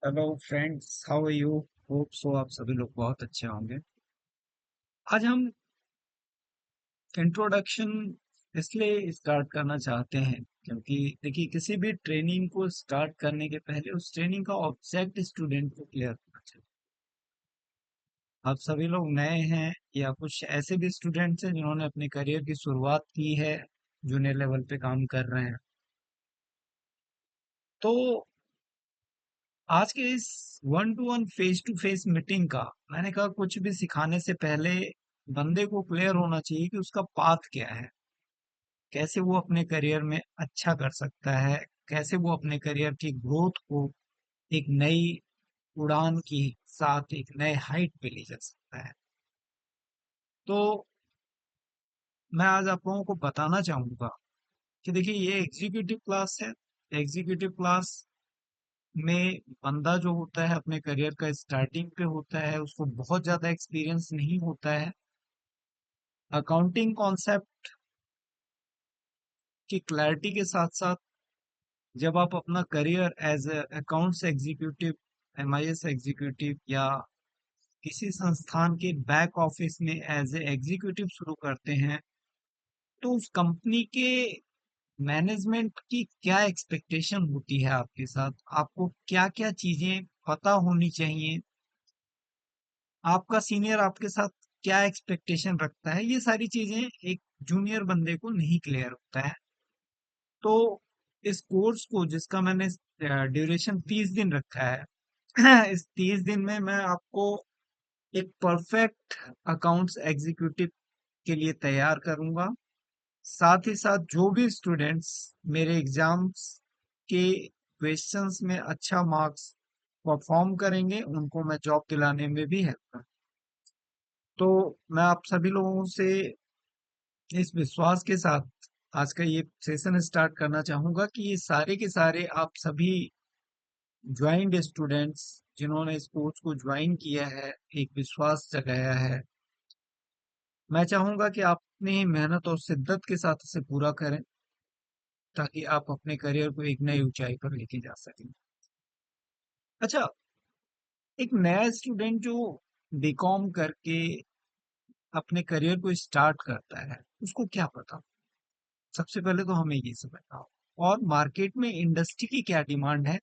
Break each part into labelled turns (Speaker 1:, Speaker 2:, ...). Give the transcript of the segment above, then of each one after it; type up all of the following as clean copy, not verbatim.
Speaker 1: Hello friends, how are you? Hope so आप सभी लोग बहुत अच्छे होंगे। आज हम इंट्रोडक्शन इसलिए स्टार्ट करना चाहते हैं क्योंकि देखिए, किसी भी ट्रेनिंग को स्टार्ट करने के पहले उस ट्रेनिंग का ऑब्जेक्ट स्टूडेंट को क्लियर होना चाहिए। आप सभी लोग नए हैं या कुछ ऐसे भी स्टूडेंट्स हैं जिन्होंने अपने करियर की शुरुआत की है, जूनियर लेवल पे काम कर रहे हैं। तो आज के इस one to one face to face meeting का मैंने कहा कुछ भी सिखाने से पहले बंदे को क्लियर होना चाहिए कि उसका पाथ क्या है, कैसे वो अपने करियर में अच्छा कर सकता है, कैसे वो अपने करियर की ग्रोथ को एक नई उड़ान की साथ एक नए हाइट पे ले जा सकता है। तो मैं आज आप लोगों को बताना चाहूंगा कि देखिए, ये एग्जीक्यूटिव क्लास है। एग्जीक्यूटिव क्लास में बंदा जो होता है अपने करियर का स्टार्टिंग पे होता है, उसको बहुत ज्यादा एक्सपीरियंस नहीं होता है। अकाउंटिंग कॉन्सेप्ट की क्लैरिटी के साथ साथ जब आप अपना career as accounts executive, MIS executive या किसी संस्थान के बैक ऑफिस में एज ए एग्जीक्यूटिव शुरू करते हैं, तो उस कंपनी के मैनेजमेंट की क्या एक्सपेक्टेशन होती है आपके साथ, आपको क्या क्या चीजें पता होनी चाहिए, आपका सीनियर आपके साथ क्या एक्सपेक्टेशन रखता है, ये सारी चीजें एक जूनियर बंदे को नहीं क्लियर होता है। तो इस कोर्स को जिसका मैंने ड्यूरेशन 30 दिन रखा है इस 30 दिन में मैं आपको एक परफेक्ट अकाउंट्स एग्जीक्यूटिव के लिए तैयार करूंगा। साथ ही साथ जो भी स्टूडेंट्स मेरे एग्जाम्स के क्वेश्चंस में अच्छा मार्क्स परफॉर्म करेंगे उनको मैं जॉब दिलाने में भी हेल्प करूँ। तो मैं आप सभी लोगों से इस विश्वास के साथ आज का ये सेशन स्टार्ट करना चाहूंगा कि ये सारे के सारे आप सभी ज्वाइंट स्टूडेंट्स जिन्होंने इस कोर्स को ज्वाइन किया है, एक विश्वास जगाया है, मैं चाहूंगा कि आप अपनी मेहनत और शिद्दत के साथ इसे पूरा करें ताकि आप अपने करियर को एक नई ऊंचाई पर लेके जा सकें। अच्छा, एक नया स्टूडेंट जो बीकॉम करके अपने करियर को स्टार्ट करता है, उसको क्या पता? सबसे पहले तो हमें ये समझना होगा और मार्केट में इंडस्ट्री की क्या डिमांड है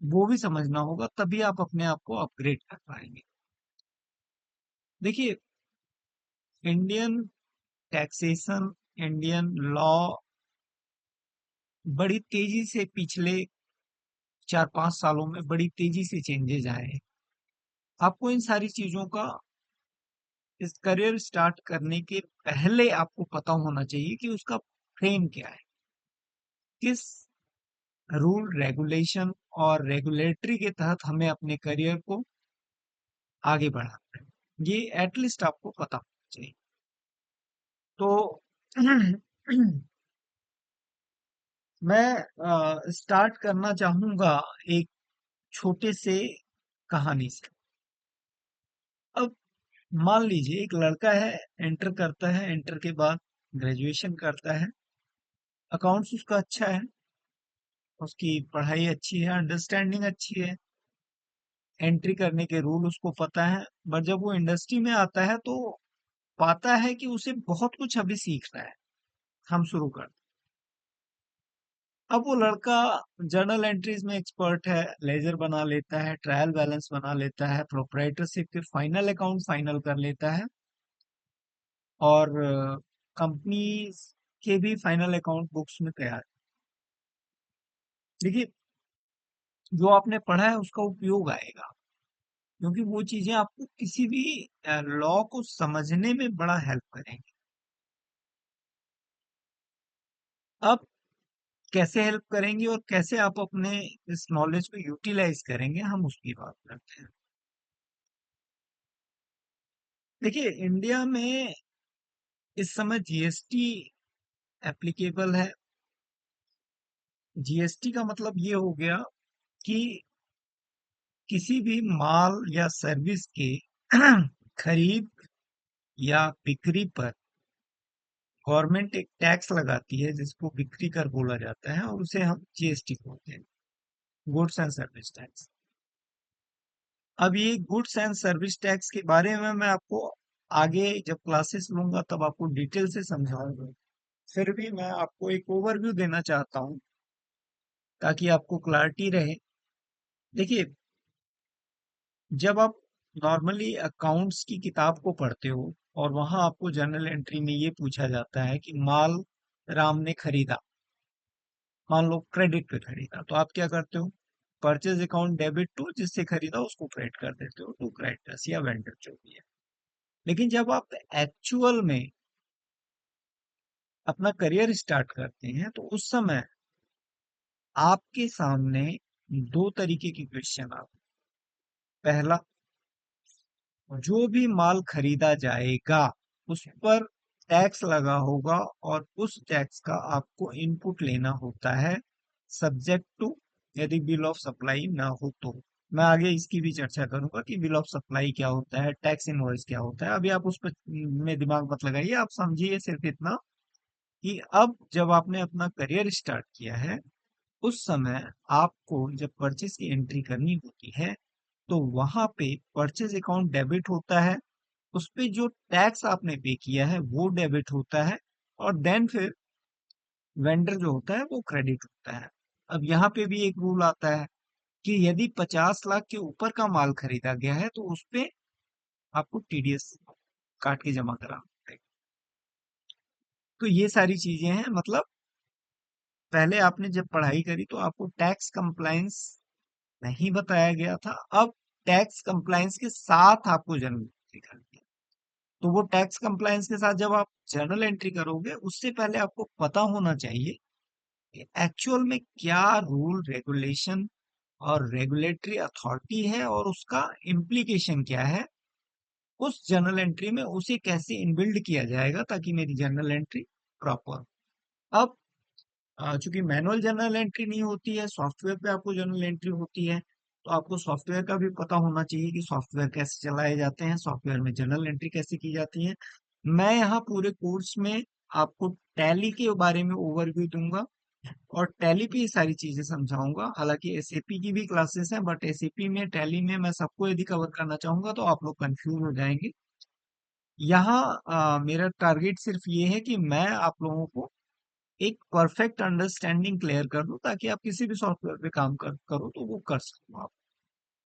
Speaker 1: वो भी समझना होगा, तभी आप अपने आप को अपग्रेड कर पाएंगे। देखिए, इंडियन टैक्सेशन, इंडियन लॉ बड़ी तेजी से पिछले 4-5 सालों में बड़ी तेजी से चेंजेज आए हैं। आपको इन सारी चीजों का इस करियर स्टार्ट करने के पहले आपको पता होना चाहिए कि उसका फ्रेम क्या है, किस रूल रेगुलेशन और रेगुलेटरी के तहत हमें अपने करियर को आगे बढ़ाना है। ये एटलीस्ट आपको पता होना चाहिए। तो मैं स्टार्ट करना चाहूंगा एक छोटे से कहानी से। अब मान लीजिए एक लड़का है, एंटर करता है, एंटर के बाद ग्रेजुएशन करता है, अकाउंट्स उसका अच्छा है, उसकी पढ़ाई अच्छी है, अंडरस्टैंडिंग अच्छी है, एंट्री करने के रूल उसको पता है। बट जब वो इंडस्ट्री में आता है तो पाता है कि उसे बहुत कुछ अभी सीखना है। हम शुरू कर, अब वो लड़का जर्नल एंट्रीज में एक्सपर्ट है, लेजर बना लेता है, ट्रायल बैलेंस बना लेता है, प्रोप्राइटरशिप के फाइनल अकाउंट फाइनल कर लेता है और कंपनी के भी फाइनल अकाउंट बुक्स में तैयार। देखिए, जो आपने पढ़ा है उसका उपयोग आएगा क्योंकि वो चीजें आपको किसी भी लॉ को समझने में बड़ा हेल्प करेंगी। अब कैसे हेल्प करेंगी और कैसे आप अपने इस नॉलेज को यूटिलाइज करेंगे, हम उसकी बात करते हैं। देखिए, इंडिया में इस समय जीएसटी एप्लीकेबल है। जीएसटी का मतलब ये हो गया कि किसी भी माल या सर्विस के खरीद या बिक्री पर गवर्नमेंट एक टैक्स लगाती है जिसको बिक्री कर बोला जाता है और उसे हम जीएसटी बोलते हैं, गुड्स एंड सर्विस टैक्स। अब ये गुड्स एंड सर्विस टैक्स के बारे में मैं आपको आगे जब क्लासेस लूंगा तब आपको डिटेल से समझाऊंगा। फिर भी मैं आपको एक ओवरव्यू देना चाहता हूँ ताकि आपको क्लैरिटी रहे। देखिए, जब आप नॉर्मली अकाउंट्स की किताब को पढ़ते हो और वहां आपको जर्नल एंट्री में ये पूछा जाता है कि माल राम ने खरीदा, मान लो क्रेडिट पे खरीदा, तो आप क्या करते हो? परचेज अकाउंट डेबिट टू जिससे खरीदा उसको क्रेडिट कर देते हो टू क्रेडिटर्स या वेंडर जो भी है। लेकिन जब आप एक्चुअल में अपना करियर स्टार्ट करते हैं तो उस समय आपके सामने दो तरीके की क्वेश्चन आते हैं। पहला, जो भी माल खरीदा जाएगा उस पर टैक्स लगा होगा और उस टैक्स का आपको इनपुट लेना होता है, सब्जेक्ट टू यदि बिल ऑफ सप्लाई ना हो तो। मैं आगे इसकी भी चर्चा करूंगा कि बिल ऑफ सप्लाई क्या होता है, टैक्स इनवॉइस क्या होता है। अभी आप उस पर में दिमाग मत लगाइए, आप समझिए सिर्फ इतना कि अब जब आपने अपना करियर स्टार्ट किया है उस समय आपको जब परचेज की एंट्री करनी होती है तो वहां पे परचेज अकाउंट डेबिट होता है, उस पे जो टैक्स आपने पे किया है वो डेबिट होता है, और देन फिर वेंडर जो होता है वो क्रेडिट होता है। अब यहाँ पे भी एक रूल आता है कि यदि 50 लाख के ऊपर का माल खरीदा गया है तो उस पे आपको टीडीएस काट के जमा कराना पड़ेगा। तो ये सारी चीजें हैं, मतलब पहले आपने जब पढ़ाई करी तो आपको टैक्स कंप्लायंस नहीं बताया गया था, अब टैक्स कंप्लायंस के साथ आपको जर्नल एंट्री करनी है। तो वो टैक्स कंप्लायंस के साथ जब आप जर्नल एंट्री करोगे उससे पहले आपको पता होना चाहिए कि एक्चुअल में क्या रूल रेगुलेशन और रेगुलेटरी अथॉरिटी है और उसका इम्प्लीकेशन क्या है उस जर्नल एंट्री में, उसे कैसे इनबिल्ड किया जाएगा ताकि मेरी जर्नल एंट्री प्रॉपर। अब चूंकि मैनुअल जर्नल एंट्री नहीं होती है, सॉफ्टवेयर पे आपको जर्नल एंट्री होती है, तो आपको सॉफ्टवेयर का भी पता होना चाहिए कि सॉफ्टवेयर कैसे चलाए जाते हैं, सॉफ्टवेयर में जर्नल एंट्री कैसे की जाती है। मैं यहाँ पूरे कोर्स में आपको टैली के बारे में ओवरव्यू दूंगा और टैली पे ये सारी चीजें समझाऊंगा। हालांकि एसएपी की भी क्लासेस हैं बट एसएपी में टैली में मैं सबको यदि कवर करना चाहूंगा तो आप लोग कंफ्यूज हो जाएंगे। यहाँ मेरा टारगेट सिर्फ ये है कि मैं आप लोगों को एक परफेक्ट अंडरस्टैंडिंग क्लियर कर दूं ताकि आप किसी भी सॉफ्टवेयर पे काम करो तो वो कर सको आप।